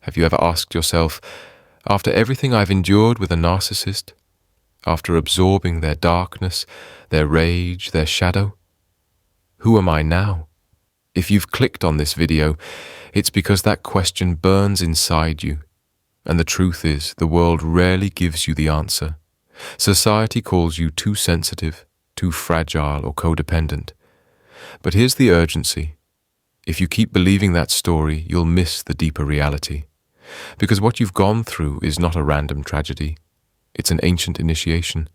Have you ever asked yourself, after everything I've endured with a narcissist, after absorbing their darkness, their rage, their shadow, who am I now? If you've clicked on this video, it's because that question burns inside you. And the truth is, the world rarely gives you the answer. Society calls you too sensitive, too fragile, or codependent. But here's the urgency. If you keep believing that story, you'll miss the deeper reality. Because what you've gone through is not a random tragedy. It's an ancient initiation.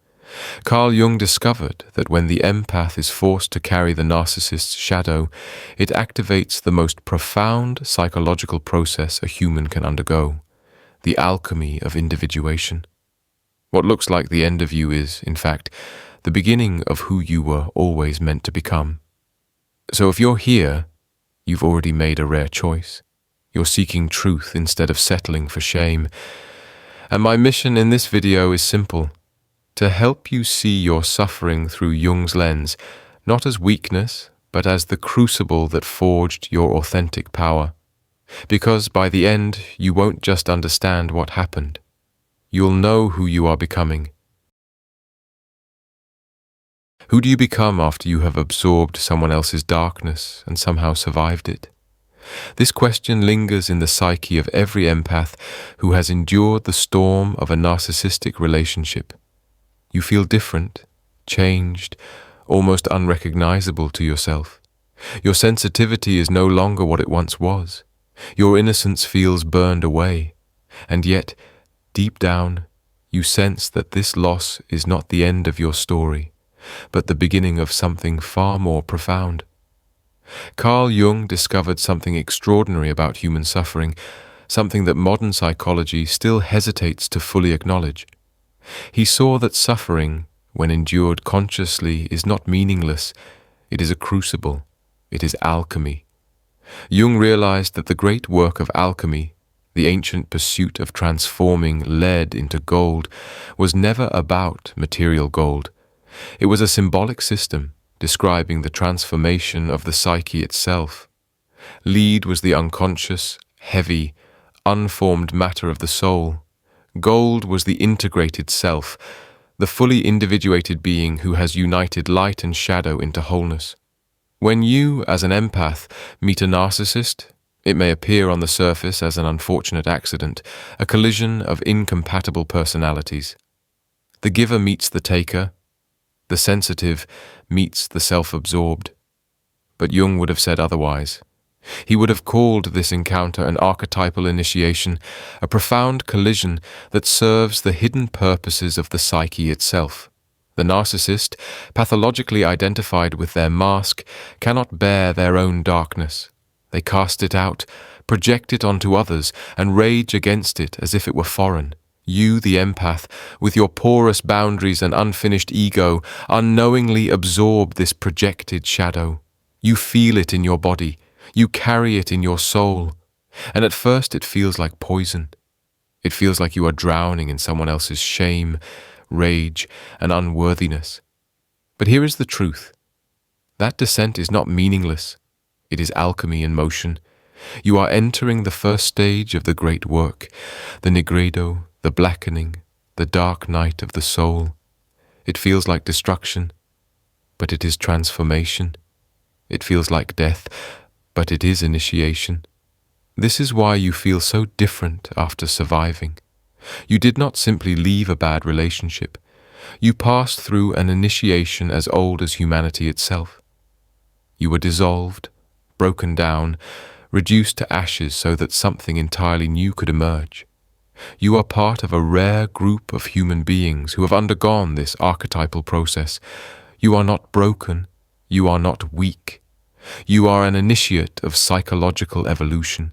Carl Jung discovered that when the empath is forced to carry the narcissist's shadow, it activates the most profound psychological process a human can undergo, the alchemy of individuation. What looks like the end of you is, in fact, the beginning of who you were always meant to become. So if you're here, you've already made a rare choice. You're seeking truth instead of settling for shame. And my mission in this video is simple: to help you see your suffering through Jung's lens, not as weakness, but as the crucible that forged your authentic power. Because by the end, you won't just understand what happened. You'll know who you are becoming. Who do you become after you have absorbed someone else's darkness and somehow survived it? This question lingers in the psyche of every empath who has endured the storm of a narcissistic relationship. You feel different, changed, almost unrecognizable to yourself. Your sensitivity is no longer what it once was. Your innocence feels burned away. And yet, deep down, you sense that this loss is not the end of your story, but the beginning of something far more profound. Carl Jung discovered something extraordinary about human suffering, something that modern psychology still hesitates to fully acknowledge. He saw that suffering, when endured consciously, is not meaningless. It is a crucible. It is alchemy. Jung realized that the great work of alchemy, the ancient pursuit of transforming lead into gold, was never about material gold. It was a symbolic system describing the transformation of the psyche itself. Lead was the unconscious, heavy, unformed matter of the soul. Gold was the integrated self, the fully individuated being who has united light and shadow into wholeness. When you, as an empath, meet a narcissist, it may appear on the surface as an unfortunate accident, a collision of incompatible personalities. The giver meets the taker, the sensitive meets the self-absorbed. But Jung would have said otherwise. He would have called this encounter an archetypal initiation, a profound collision that serves the hidden purposes of the psyche itself. The narcissist, pathologically identified with their mask, cannot bear their own darkness. They cast it out, project it onto others, and rage against it as if it were foreign. You, the empath, with your porous boundaries and unfinished ego, unknowingly absorb this projected shadow. You feel it in your body. You carry it in your soul. And at first it feels like poison. It feels like you are drowning in someone else's shame, rage, and unworthiness. But here is the truth. That descent is not meaningless. It is alchemy in motion. You are entering the first stage of the great work, the Nigredo, the blackening, the dark night of the soul. It feels like destruction, but it is transformation. It feels like death, but it is initiation. This is why you feel so different after surviving. You did not simply leave a bad relationship. You passed through an initiation as old as humanity itself. You were dissolved, broken down, reduced to ashes so that something entirely new could emerge. You are part of a rare group of human beings who have undergone this archetypal process. You are not broken. You are not weak. You are an initiate of psychological evolution.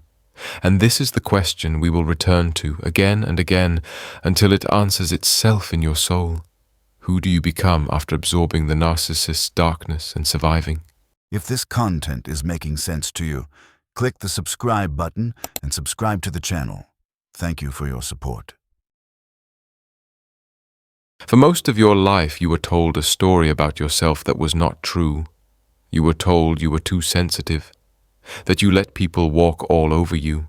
And this is the question we will return to again and again until it answers itself in your soul. Who do you become after absorbing the narcissist's darkness and surviving? If this content is making sense to you, click the subscribe button and subscribe to the channel. Thank you for your support. For most of your life, you were told a story about yourself that was not true. You were told you were too sensitive, that you let people walk all over you,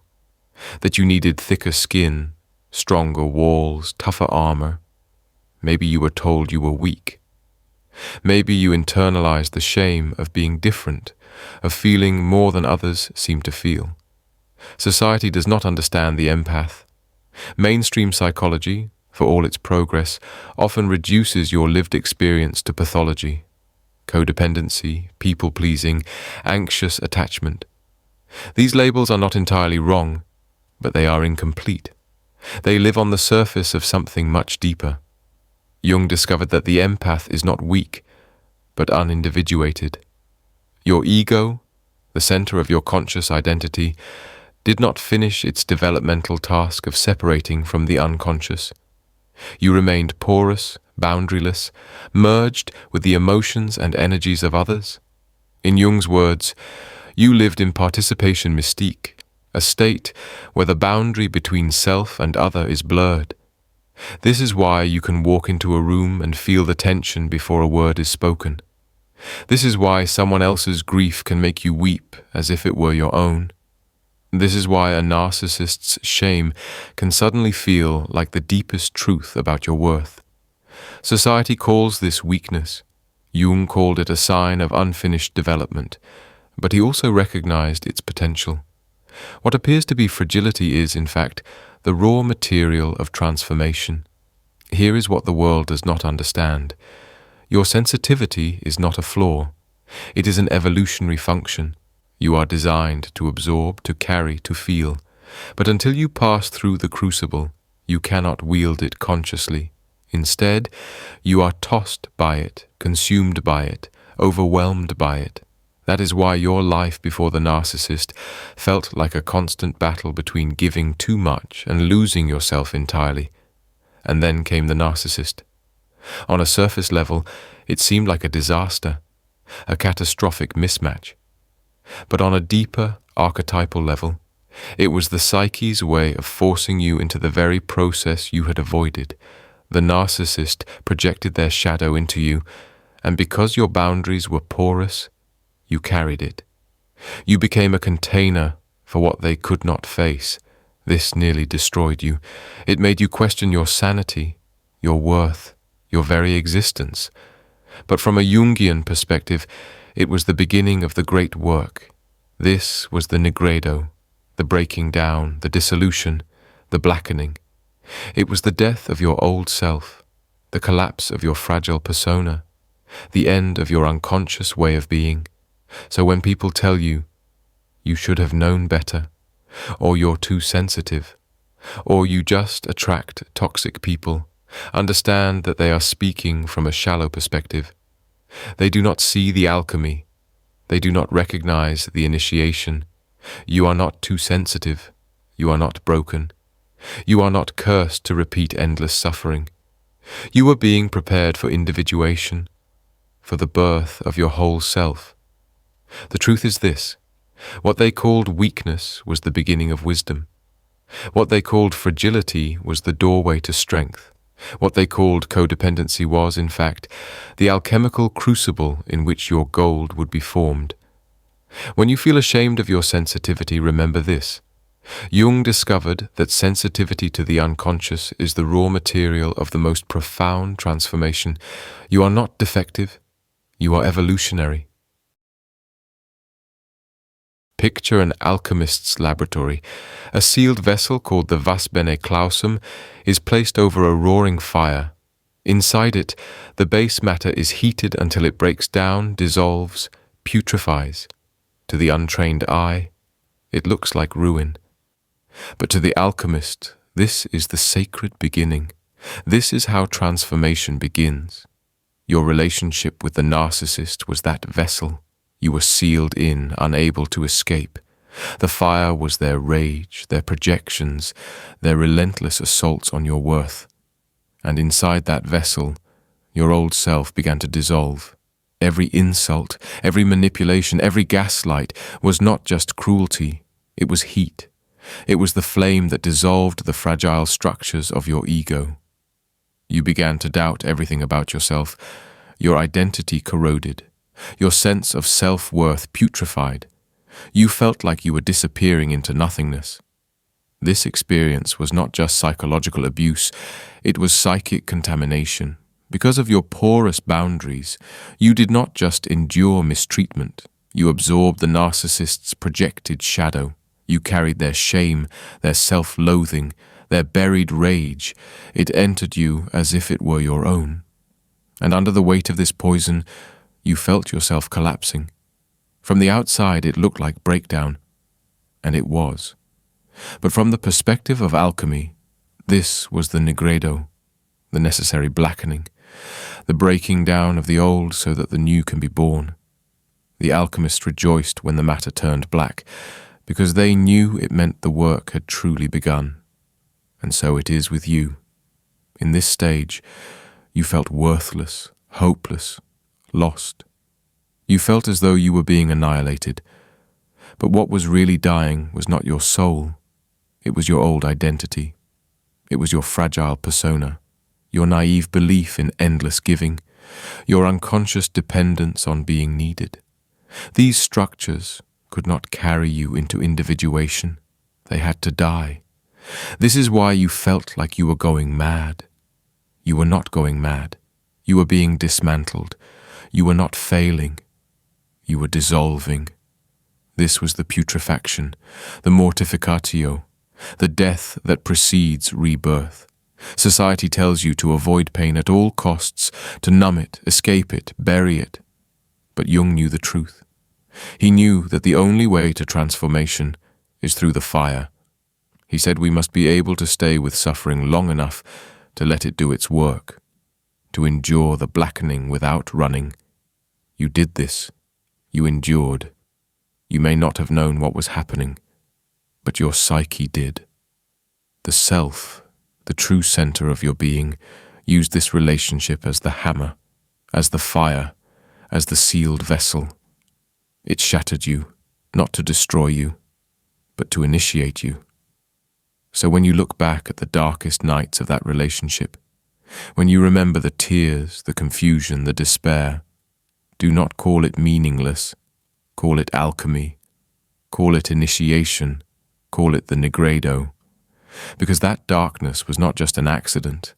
that you needed thicker skin, stronger walls, tougher armor. Maybe you were told you were weak. Maybe you internalized the shame of being different, of feeling more than others seem to feel. Society does not understand the empath. Mainstream psychology, for all its progress, often reduces your lived experience to pathology, codependency, people-pleasing, anxious attachment. These labels are not entirely wrong, but they are incomplete. They live on the surface of something much deeper. Jung discovered that the empath is not weak, but unindividuated. Your ego, the center of your conscious identity, did not finish its developmental task of separating from the unconscious. You remained porous, boundaryless, merged with the emotions and energies of others. In Jung's words, you lived in participation mystique, a state where the boundary between self and other is blurred. This is why you can walk into a room and feel the tension before a word is spoken. This is why someone else's grief can make you weep as if it were your own. This is why a narcissist's shame can suddenly feel like the deepest truth about your worth. Society calls this weakness. Jung called it a sign of unfinished development, but he also recognized its potential. What appears to be fragility is, in fact, the raw material of transformation. Here is what the world does not understand. Your sensitivity is not a flaw. It is an evolutionary function. You are designed to absorb, to carry, to feel. But until you pass through the crucible, you cannot wield it consciously. Instead, you are tossed by it, consumed by it, overwhelmed by it. That is why your life before the narcissist felt like a constant battle between giving too much and losing yourself entirely. And then came the narcissist. On a surface level, it seemed like a disaster, a catastrophic mismatch. But on a deeper, archetypal level, it was the psyche's way of forcing you into the very process you had avoided. The narcissist projected their shadow into you, and because your boundaries were porous, you carried it. You became a container for what they could not face. This nearly destroyed you. It made you question your sanity, your worth, your very existence. But from a Jungian perspective, it was the beginning of the great work. This was the Nigredo, the breaking down, the dissolution, the blackening. It was the death of your old self, the collapse of your fragile persona, the end of your unconscious way of being. So when people tell you, you should have known better, or you're too sensitive, or you just attract toxic people, understand that they are speaking from a shallow perspective. They do not see the alchemy. They do not recognize the initiation. You are not too sensitive. You are not broken. You are not cursed to repeat endless suffering. You are being prepared for individuation, for the birth of your whole self. The truth is this: what they called weakness was the beginning of wisdom. What they called fragility was the doorway to strength. What they called codependency was, in fact, the alchemical crucible in which your gold would be formed. When you feel ashamed of your sensitivity, remember this: Jung discovered that sensitivity to the unconscious is the raw material of the most profound transformation. You are not defective. You are evolutionary. Picture an alchemist's laboratory. A sealed vessel called the vas bene clausum is placed over a roaring fire. Inside it, the base matter is heated until it breaks down, dissolves, putrefies. To the untrained eye, it looks like ruin. But to the alchemist, this is the sacred beginning. This is how transformation begins. Your relationship with the narcissist was that vessel. You were sealed in, unable to escape. The fire was their rage, their projections, their relentless assaults on your worth. And inside that vessel, your old self began to dissolve. Every insult, every manipulation, every gaslight was not just cruelty, it was heat. It was the flame that dissolved the fragile structures of your ego. You began to doubt everything about yourself. Your identity corroded. Your sense of self-worth putrefied. You felt like you were disappearing into nothingness. This experience was not just psychological abuse, it was psychic contamination. Because of your porous boundaries, you did not just endure mistreatment, you absorbed the narcissist's projected shadow. You carried their shame, their self-loathing, their buried rage. It entered you as if it were your own. And under the weight of this poison, you felt yourself collapsing. From the outside, it looked like breakdown, and it was. But from the perspective of alchemy, this was the Nigredo, the necessary blackening, the breaking down of the old so that the new can be born. The alchemists rejoiced when the matter turned black, because they knew it meant the work had truly begun. And so it is with you. In this stage, you felt worthless, hopeless, lost. You felt as though you were being annihilated. But what was really dying was not your soul. It was your old identity. It was your fragile persona, your naive belief in endless giving, your unconscious dependence on being needed. These structures could not carry you into individuation. They had to die. This is why you felt like you were going mad. You were not going mad. You were being dismantled. You were not failing. You were dissolving. This was the putrefaction, the mortificatio, the death that precedes rebirth. Society tells you to avoid pain at all costs, to numb it, escape it, bury it. But Jung knew the truth. He knew that the only way to transformation is through the fire. He said we must be able to stay with suffering long enough to let it do its work, to endure the blackening without running. You did this. You endured. You may not have known what was happening, but your psyche did. The self, the true center of your being, used this relationship as the hammer, as the fire, as the sealed vessel. It shattered you, not to destroy you, but to initiate you. So when you look back at the darkest nights of that relationship, when you remember the tears, the confusion, the despair, do not call it meaningless. Call it alchemy. Call it initiation. Call it the Nigredo. Because that darkness was not just an accident.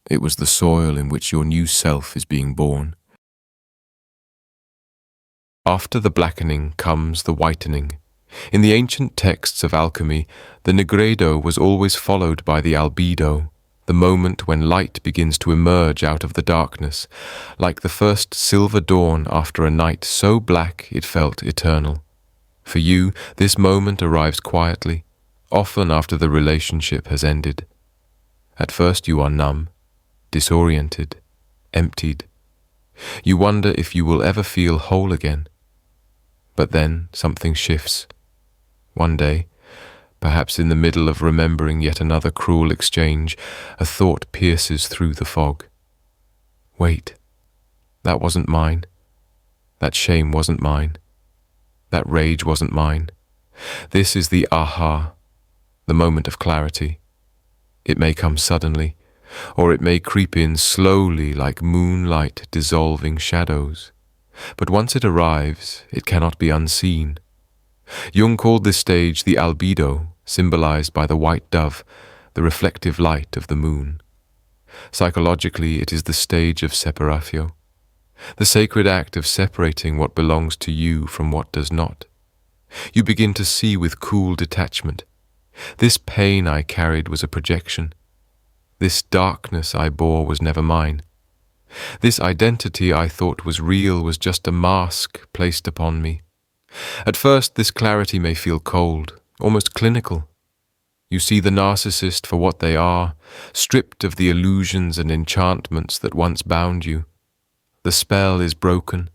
It was the soil in which your new self is being born. After the blackening comes the whitening. In the ancient texts of alchemy, the Nigredo was always followed by the Albedo, the moment when light begins to emerge out of the darkness, like the first silver dawn after a night so black it felt eternal. For you, this moment arrives quietly, often after the relationship has ended. At first you are numb, disoriented, emptied. You wonder if you will ever feel whole again. But then something shifts. One day, perhaps in the middle of remembering yet another cruel exchange, a thought pierces through the fog. Wait, that wasn't mine. That shame wasn't mine. That rage wasn't mine. This is the aha, the moment of clarity. It may come suddenly, or it may creep in slowly like moonlight dissolving shadows. But once it arrives, it cannot be unseen. Jung called this stage the Albedo, symbolized by the white dove, the reflective light of the moon. Psychologically, it is the stage of separatio, the sacred act of separating what belongs to you from what does not. You begin to see with cool detachment. This pain I carried was a projection. This darkness I bore was never mine. This identity I thought was real was just a mask placed upon me. At first, this clarity may feel cold, almost clinical. You see the narcissist for what they are, stripped of the illusions and enchantments that once bound you. The spell is broken.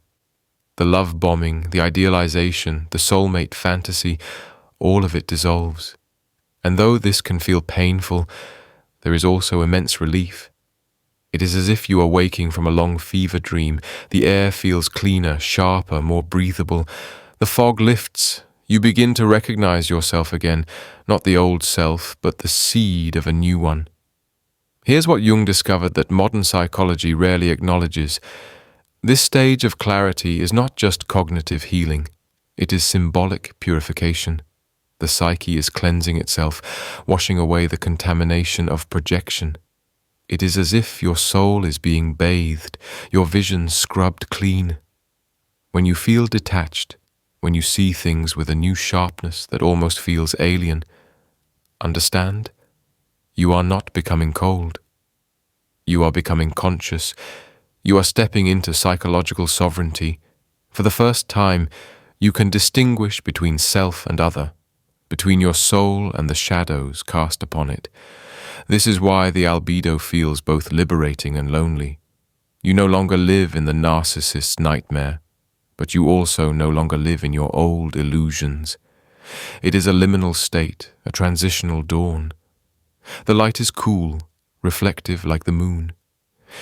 The love bombing, the idealization, the soulmate fantasy, all of it dissolves. And though this can feel painful, there is also immense relief. It is as if you are waking from a long fever dream. The air feels cleaner, sharper, more breathable. The fog lifts. You begin to recognize yourself again, not the old self, but the seed of a new one. Here's what Jung discovered that modern psychology rarely acknowledges. This stage of clarity is not just cognitive healing. It is symbolic purification. the psyche is cleansing itself, washing away the contamination of projection. It is as if your soul is being bathed, your vision scrubbed clean. When you feel detached, when you see things with a new sharpness that almost feels alien, understand, you are not becoming cold. You are becoming conscious. You are stepping into psychological sovereignty. For the first time, you can distinguish between self and other, between your soul and the shadows cast upon it. This is why the albedo feels both liberating and lonely. You no longer live in the narcissist's nightmare, but you also no longer live in your old illusions. It is a liminal state, a transitional dawn. The light is cool, reflective like the moon.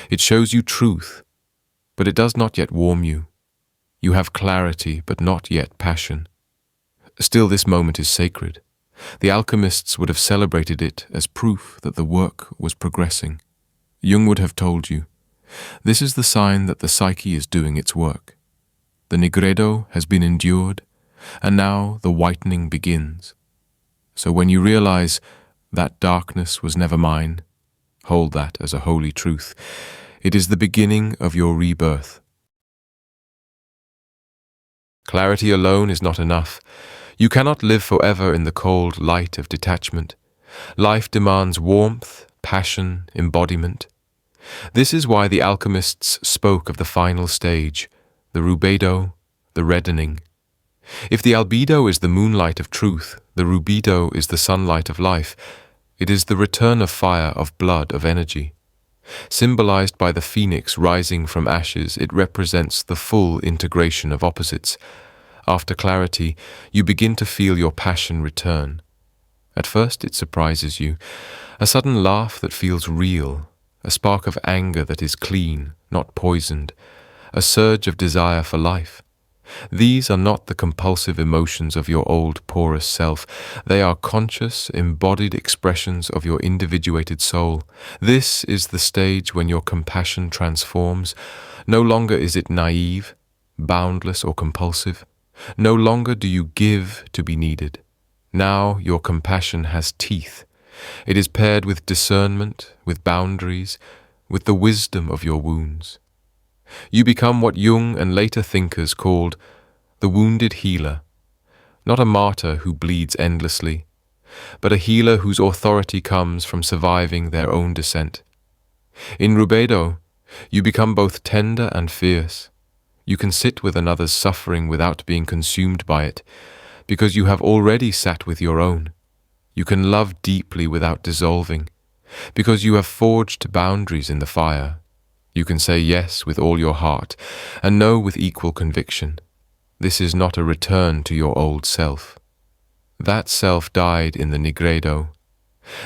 It shows you truth, but it does not yet warm you. You have clarity, but not yet passion. Still, this moment is sacred. The alchemists would have celebrated it as proof that the work was progressing. Jung would have told you, this is the sign that the psyche is doing its work. The Nigredo has been endured, and now the whitening begins. So when you realize that darkness was never mine, hold that as a holy truth. It is the beginning of your rebirth. Clarity alone is not enough. You cannot live forever in the cold light of detachment. Life demands warmth, passion, embodiment. This is why the alchemists spoke of the final stage, the Rubedo, the reddening. If the albedo is the moonlight of truth, the Rubedo is the sunlight of life. It is the return of fire, of blood, of energy. Symbolized by the phoenix rising from ashes, it represents the full integration of opposites. After clarity, you begin to feel your passion return. At first it surprises you, a sudden laugh that feels real, a spark of anger that is clean, not poisoned, a surge of desire for life. These are not the compulsive emotions of your old porous self. They are conscious, embodied expressions of your individuated soul. This is the stage when your compassion transforms. No longer is it naive, boundless or compulsive. No longer do you give to be needed. Now your compassion has teeth. It is paired with discernment, with boundaries, with the wisdom of your wounds. You become what Jung and later thinkers called the wounded healer, not a martyr who bleeds endlessly, but a healer whose authority comes from surviving their own descent. In Rubedo, you become both tender and fierce. You can sit with another's suffering without being consumed by it, because you have already sat with your own. You can love deeply without dissolving, because you have forged boundaries in the fire. You can say yes with all your heart, and no with equal conviction. This is not a return to your old self. That self died in the Nigredo.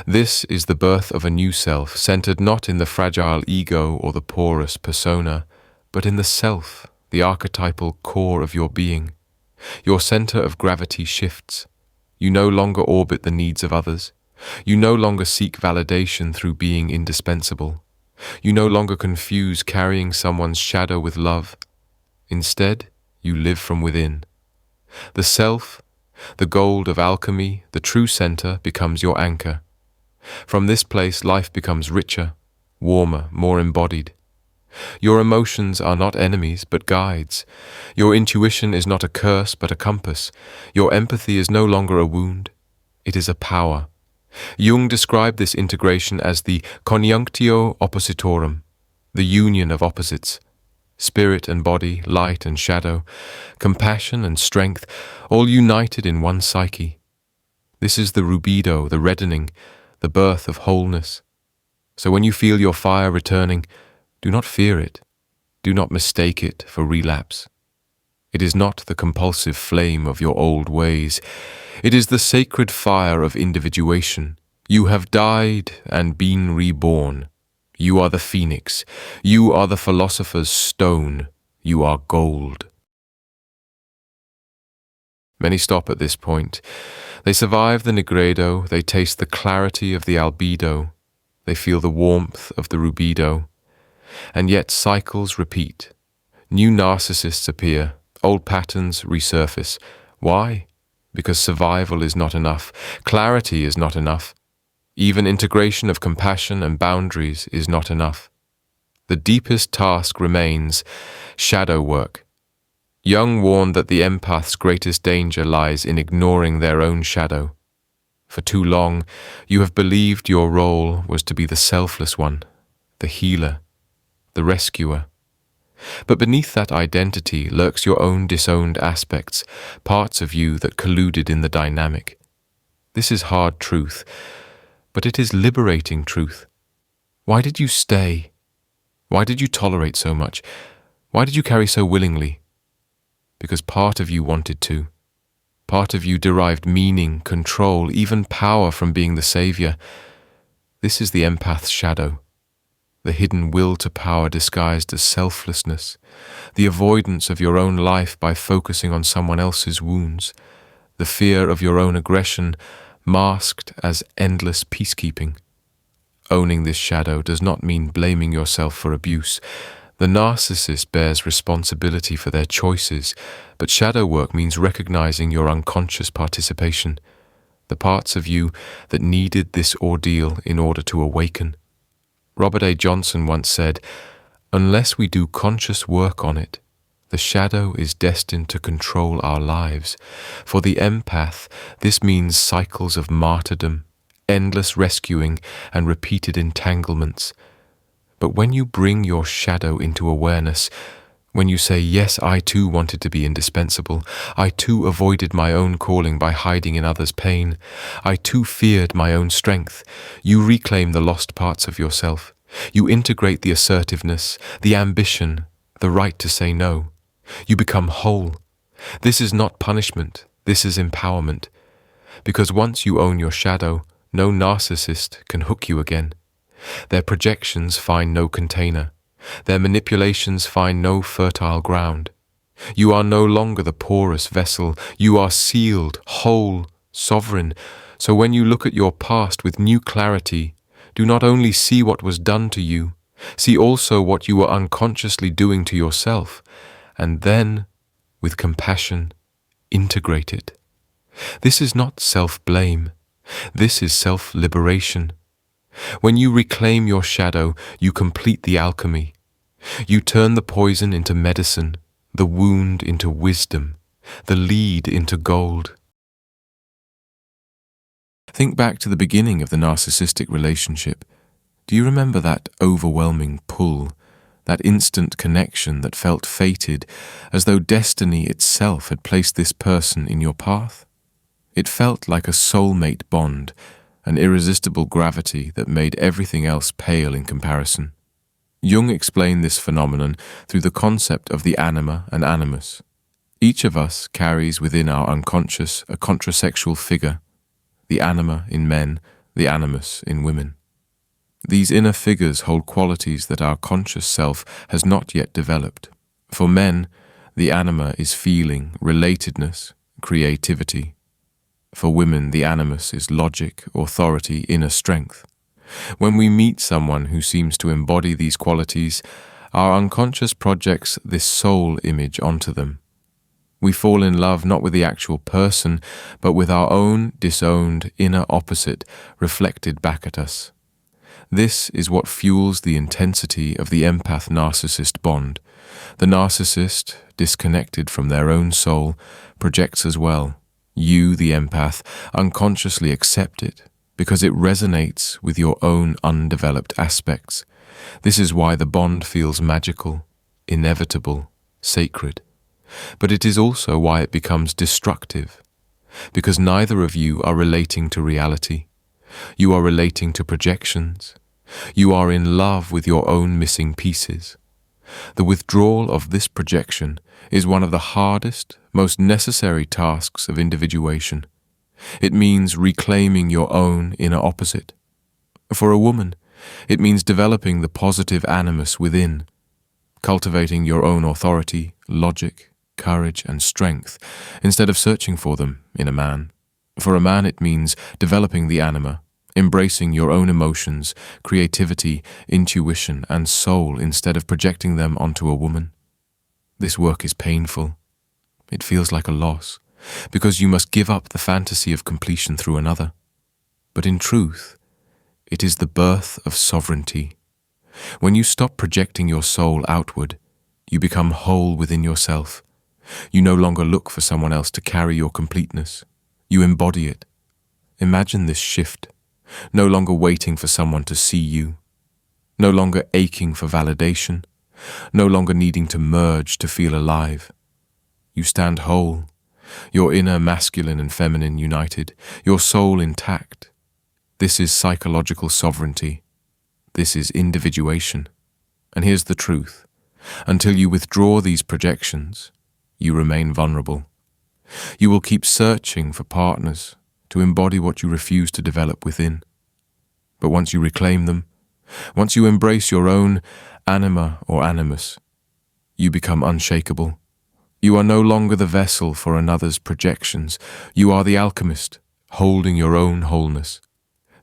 This is the birth of a new self, centered not in the fragile ego or the porous persona, but in the self, the archetypal core of your being. Your center of gravity shifts. You no longer orbit the needs of others. You no longer seek validation through being indispensable. You no longer confuse carrying someone's shadow with love. Instead, you live from within. The self, the gold of alchemy, the true center, becomes your anchor. From this place, life becomes richer, warmer, more embodied. Your emotions are not enemies, but guides. Your intuition is not a curse, but a compass. Your empathy is no longer a wound. It is a power. Jung described this integration as the conjunctio oppositorum, the union of opposites. Spirit and body, light and shadow, compassion and strength, all united in one psyche. This is the Rubedo, the reddening, the birth of wholeness. So when you feel your fire returning, do not fear it. Do not mistake it for relapse. It is not the compulsive flame of your old ways. It is the sacred fire of individuation. You have died and been reborn. You are the phoenix. You are the philosopher's stone. You are gold. Many stop at this point. They survive the Nigredo. They taste the clarity of the albedo. They feel the warmth of the Rubedo. And yet cycles repeat. New narcissists appear. Old patterns resurface. Why? because survival is not enough, clarity is not enough, even integration of compassion and boundaries is not enough. The deepest task remains shadow work. Jung warned that the empath's greatest danger lies in ignoring their own shadow. For too long, you have believed your role was to be the selfless one, the healer, the rescuer. But beneath that identity lurks your own disowned aspects, parts of you that colluded in the dynamic. This is hard truth, but it is liberating truth. Why did you stay? Why did you tolerate so much? Why did you carry so willingly? Because part of you wanted to. Part of you derived meaning, control, even power from being the savior. This is the empath's shadow. The hidden will to power disguised as selflessness, the avoidance of your own life by focusing on someone else's wounds, the fear of your own aggression masked as endless peacekeeping. Owning this shadow does not mean blaming yourself for abuse. The narcissist bears responsibility for their choices, but shadow work means recognizing your unconscious participation, the parts of you that needed this ordeal in order to awaken. Robert A. Johnson once said, "Unless we do conscious work on it, the shadow is destined to control our lives. For the empath, this means cycles of martyrdom, endless rescuing, and repeated entanglements. But when you bring your shadow into awareness, when you say, yes, I too wanted to be indispensable, I too avoided my own calling by hiding in others' pain, I too feared my own strength, you reclaim the lost parts of yourself. You integrate the assertiveness, the ambition, the right to say no. You become whole. This is not punishment, this is empowerment. Because once you own your shadow, no narcissist can hook you again. Their projections find no container. Their manipulations find no fertile ground. You are no longer the porous vessel. You are sealed, whole, sovereign. So when you look at your past with new clarity, do not only see what was done to you, see also what you were unconsciously doing to yourself, and then, with compassion, integrate it. This is not self-blame. This is self-liberation. When you reclaim your shadow, you complete the alchemy. You turn the poison into medicine, the wound into wisdom, the lead into gold. Think back to the beginning of the narcissistic relationship. Do you remember that overwhelming pull, that instant connection that felt fated, as though destiny itself had placed this person in your path? It felt like a soulmate bond, an irresistible gravity that made everything else pale in comparison. Jung explained this phenomenon through the concept of the anima and animus. Each of us carries within our unconscious a contrasexual figure, the anima in men, the animus in women. These inner figures hold qualities that our conscious self has not yet developed. For men, the anima is feeling, relatedness, creativity. For women, the animus is logic, authority, inner strength. When we meet someone who seems to embody these qualities, our unconscious projects this soul image onto them. We fall in love not with the actual person, but with our own disowned inner opposite reflected back at us. This is what fuels the intensity of the empath-narcissist bond. The narcissist, disconnected from their own soul, projects as well. You, the empath, unconsciously accept it because it resonates with your own undeveloped aspects. This is why the bond feels magical, inevitable, sacred. But it is also why it becomes destructive, because neither of you are relating to reality. You are relating to projections. You are in love with your own missing pieces. The withdrawal of this projection is one of the hardest, most necessary tasks of individuation. It means reclaiming your own inner opposite. For a woman, it means developing the positive animus within, cultivating your own authority, logic, courage, and strength, instead of searching for them in a man. For a man, it means developing the anima, embracing your own emotions, creativity, intuition, and soul instead of projecting them onto a woman. This work is painful. It feels like a loss, because you must give up the fantasy of completion through another. But in truth, it is the birth of sovereignty. When you stop projecting your soul outward, you become whole within yourself. You no longer look for someone else to carry your completeness. You embody it. Imagine this shift. No longer waiting for someone to see you. No longer aching for validation. No longer needing to merge to feel alive. You stand whole. Your inner masculine and feminine united. Your soul intact. This is psychological sovereignty. This is individuation. And here's the truth. Until you withdraw these projections, you remain vulnerable. You will keep searching for partners to embody what you refuse to develop within. But once you reclaim them, once you embrace your own anima or animus, you become unshakable. You are no longer the vessel for another's projections. You are the alchemist, holding your own wholeness.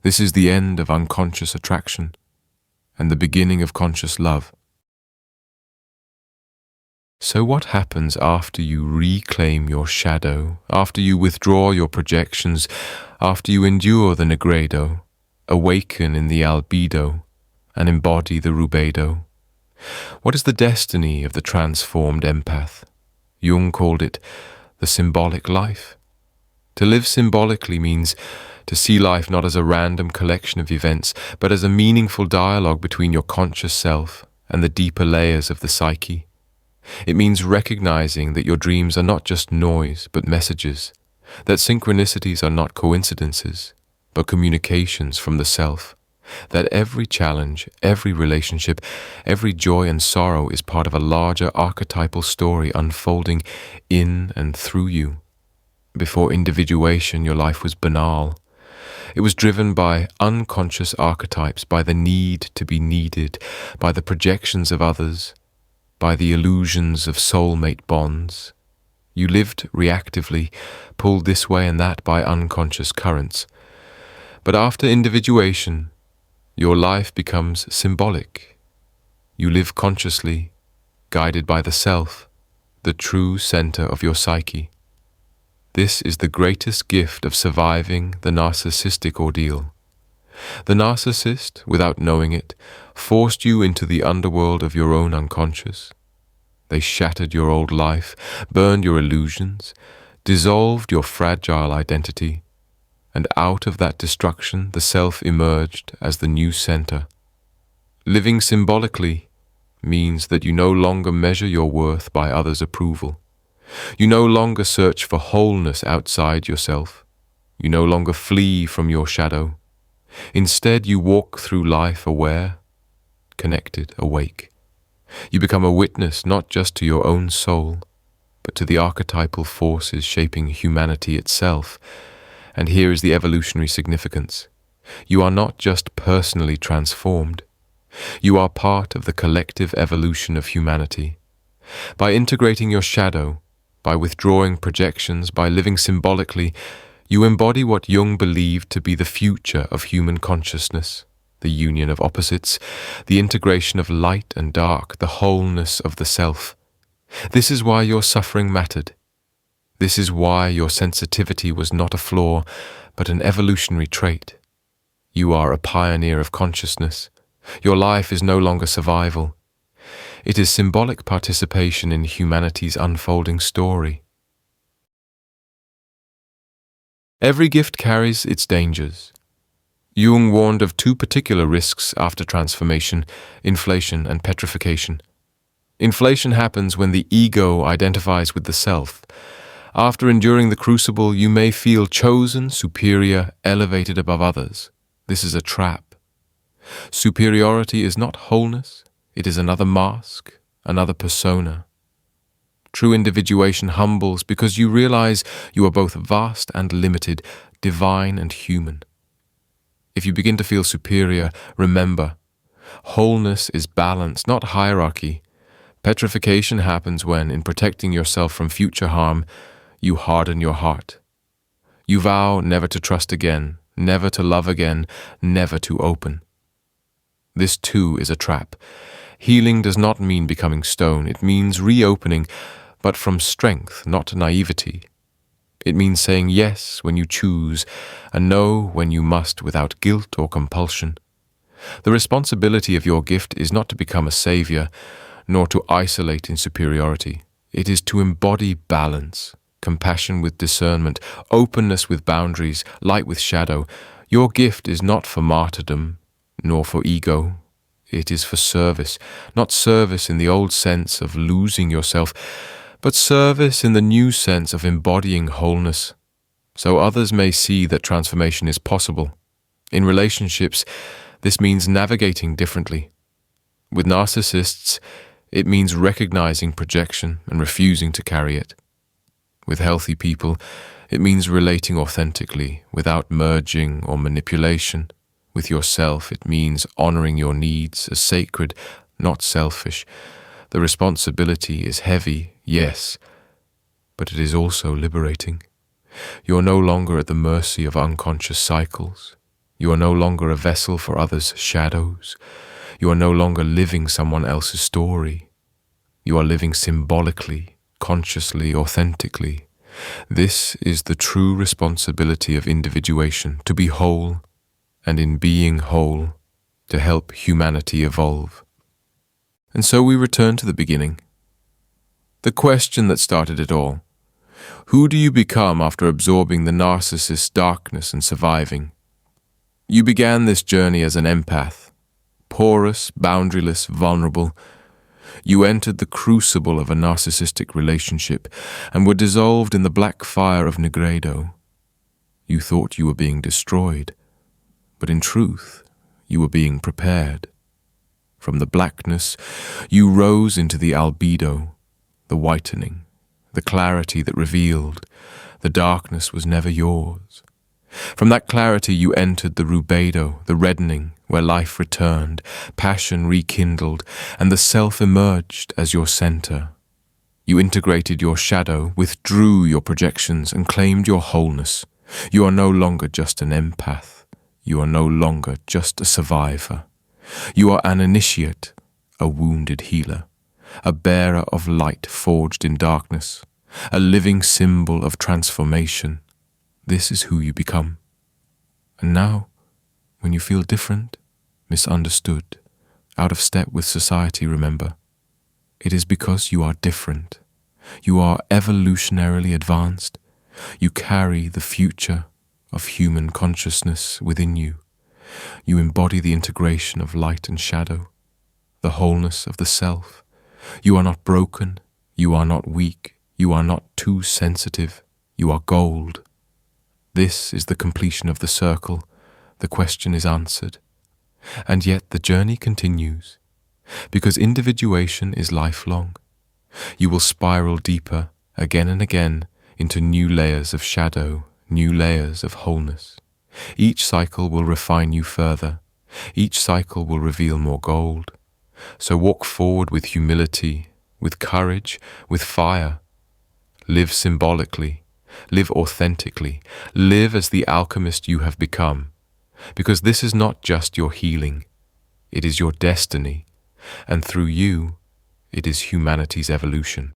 This is the end of unconscious attraction and the beginning of conscious love. So what happens after you reclaim your shadow, after you withdraw your projections, after you endure the Nigredo, awaken in the Albedo, and embody the Rubedo? What is the destiny of the transformed empath? Jung called it the symbolic life. To live symbolically means to see life not as a random collection of events, but as a meaningful dialogue between your conscious self and the deeper layers of the psyche. It means recognizing that your dreams are not just noise, but messages, that synchronicities are not coincidences, but communications from the self, that every challenge, every relationship, every joy and sorrow is part of a larger archetypal story unfolding in and through you. Before individuation, your life was banal. It was driven by unconscious archetypes, by the need to be needed, by the projections of others, by the illusions of soulmate bonds. You lived reactively, pulled this way and that by unconscious currents. But after individuation, your life becomes symbolic. You live consciously, guided by the self, the true center of your psyche. This is the greatest gift of surviving the narcissistic ordeal. The narcissist, without knowing it, forced you into the underworld of your own unconscious. They shattered your old life, burned your illusions, dissolved your fragile identity, and out of that destruction the self emerged as the new center. Living symbolically means that you no longer measure your worth by others' approval. You no longer search for wholeness outside yourself. You no longer flee from your shadow. Instead, you walk through life aware, connected, awake. You become a witness not just to your own soul, but to the archetypal forces shaping humanity itself. And here is the evolutionary significance. You are not just personally transformed. You are part of the collective evolution of humanity. By integrating your shadow, by withdrawing projections, by living symbolically, you embody what Jung believed to be the future of human consciousness, the union of opposites, the integration of light and dark, the wholeness of the self. This is why your suffering mattered. This is why your sensitivity was not a flaw, but an evolutionary trait. You are a pioneer of consciousness. Your life is no longer survival. It is symbolic participation in humanity's unfolding story. Every gift carries its dangers. Jung warned of two particular risks after transformation: inflation and petrification. Inflation happens when the ego identifies with the self. After enduring the crucible, you may feel chosen, superior, elevated above others. This is a trap. Superiority is not wholeness. It is another mask, another persona. True individuation humbles because you realize you are both vast and limited, divine and human. If you begin to feel superior, remember, wholeness is balance, not hierarchy. Petrification happens when, in protecting yourself from future harm, you harden your heart. You vow never to trust again, never to love again, never to open. This too is a trap. Healing does not mean becoming stone. It means reopening, but from strength, not naivety. It means saying yes when you choose and no when you must without guilt or compulsion. The responsibility of your gift is not to become a savior, nor to isolate in superiority. It is to embody balance, compassion with discernment, openness with boundaries, light with shadow. Your gift is not for martyrdom, nor for ego. It is for service, not service in the old sense of losing yourself, but service in the new sense of embodying wholeness, so others may see that transformation is possible. In relationships, this means navigating differently. With narcissists, it means recognizing projection and refusing to carry it. With healthy people, it means relating authentically, without merging or manipulation. With yourself, it means honoring your needs as sacred, not selfish. The responsibility is heavy, yes, but it is also liberating. You are no longer at the mercy of unconscious cycles. You are no longer a vessel for others' shadows. You are no longer living someone else's story. You are living symbolically, consciously, authentically. This is the true responsibility of individuation, to be whole, and in being whole, to help humanity evolve. And so we return to the beginning. The question that started it all. Who do you become after absorbing the narcissist's darkness and surviving? You began this journey as an empath, porous, boundaryless, vulnerable. You entered the crucible of a narcissistic relationship and were dissolved in the black fire of Nigredo. You thought you were being destroyed, but in truth, you were being prepared. From the blackness, you rose into the albedo, the whitening, the clarity that revealed. The darkness was never yours. From that clarity you entered the Rubedo, the reddening, where life returned, passion rekindled, and the self emerged as your center. You integrated your shadow, withdrew your projections, and claimed your wholeness. You are no longer just an empath. You are no longer just a survivor. You are an initiate, a wounded healer, a bearer of light forged in darkness, a living symbol of transformation. This is who you become. And now, when you feel different, misunderstood, out of step with society, remember, it is because you are different. You are evolutionarily advanced. You carry the future of human consciousness within you. You embody the integration of light and shadow, the wholeness of the self. You are not broken. You are not weak. You are not too sensitive. You are gold. This is the completion of the circle. The question is answered. And yet the journey continues, because individuation is lifelong. You will spiral deeper, again and again, into new layers of shadow, new layers of wholeness. Each cycle will refine you further. Each cycle will reveal more gold. So walk forward with humility, with courage, with fire. Live symbolically. Live authentically. Live as the alchemist you have become. Because this is not just your healing. It is your destiny. And through you, it is humanity's evolution.